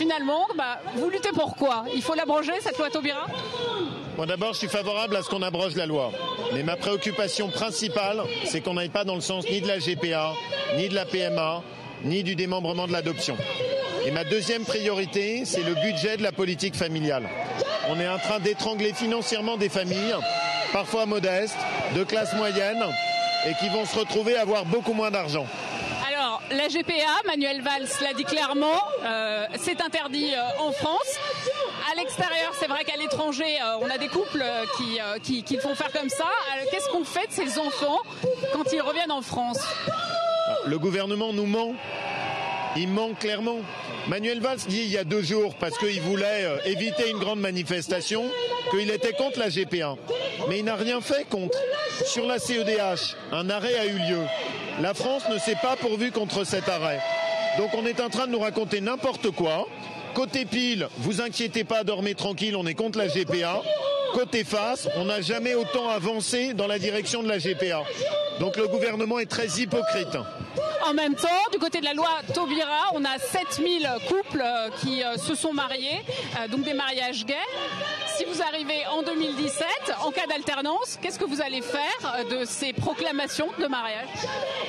finalement, vous luttez pour quoi? Il faut l'abroger, cette loi Taubira? Bon, d'abord, je suis favorable à ce qu'on abroge la loi. Mais ma préoccupation principale, c'est qu'on n'aille pas dans le sens ni de la GPA, ni de la PMA, ni du démembrement de l'adoption. Et ma deuxième priorité, c'est le budget de la politique familiale. On est en train d'étrangler financièrement des familles, parfois modestes, de classe moyenne, et qui vont se retrouver à avoir beaucoup moins d'argent. Alors, la GPA, Manuel Valls l'a dit clairement, c'est interdit en France. À l'extérieur, c'est vrai qu'à l'étranger, on a des couples qui le font faire comme ça. Qu'est-ce qu'on fait de ces enfants quand ils reviennent en France? Le gouvernement nous ment. Il ment clairement. Manuel Valls dit il y a 2 jours, parce qu'il voulait éviter une grande manifestation, qu'il était contre la GPA. Mais il n'a rien fait contre. Sur la CEDH, un arrêt a eu lieu. La France ne s'est pas pourvue contre cet arrêt. Donc on est en train de nous raconter n'importe quoi. Côté pile, vous inquiétez pas, dormez tranquille, on est contre la GPA. Côté face, on n'a jamais autant avancé dans la direction de la GPA. Donc le gouvernement est très hypocrite. En même temps, du côté de la loi Taubira, on a 7000 couples qui se sont mariés, donc des mariages gays. Si vous arrivez en 2017, en cas d'alternance, qu'est-ce que vous allez faire de ces proclamations de mariage?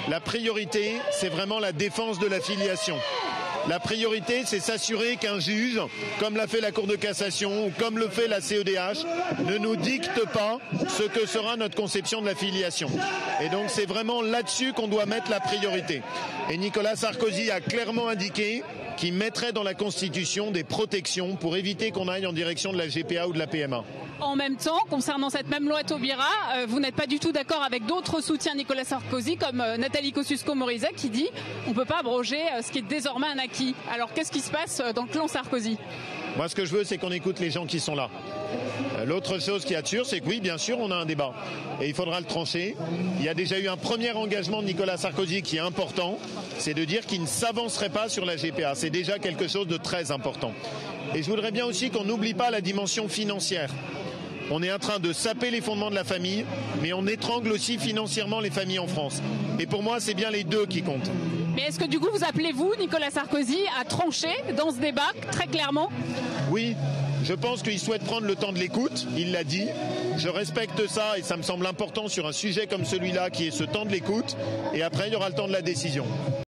La priorité, c'est vraiment la défense de la filiation. La priorité, c'est s'assurer qu'un juge, comme l'a fait la Cour de cassation ou comme le fait la CEDH, ne nous dicte pas ce que sera notre conception de la filiation. Et donc c'est vraiment là-dessus qu'on doit mettre la priorité. Et Nicolas Sarkozy a clairement indiqué qu'il mettrait dans la Constitution des protections pour éviter qu'on aille en direction de la GPA ou de la PMA. En même temps, concernant cette même loi Taubira, vous n'êtes pas du tout d'accord avec d'autres soutiens de Nicolas Sarkozy, comme Nathalie Kosciusko-Morizet, qui dit on ne peut pas abroger ce qui est désormais un acquis. Alors qu'est-ce qui se passe dans le clan Sarkozy? Moi, ce que je veux, c'est qu'on écoute les gens qui sont là. L'autre chose qui est sûre, c'est que oui, bien sûr, on a un débat. Et il faudra le trancher. Il y a déjà eu un premier engagement de Nicolas Sarkozy qui est important, c'est de dire qu'il ne s'avancerait pas sur la GPA. C'est déjà quelque chose de très important. Et je voudrais bien aussi qu'on n'oublie pas la dimension financière. On est en train de saper les fondements de la famille, mais on étrangle aussi financièrement les familles en France. Et pour moi, c'est bien les deux qui comptent. Mais est-ce que du coup, vous appelez-vous, Nicolas Sarkozy, à trancher dans ce débat, très clairement? Oui, je pense qu'il souhaite prendre le temps de l'écoute, il l'a dit. Je respecte ça et ça me semble important sur un sujet comme celui-là qui est ce temps de l'écoute. Et après, il y aura le temps de la décision.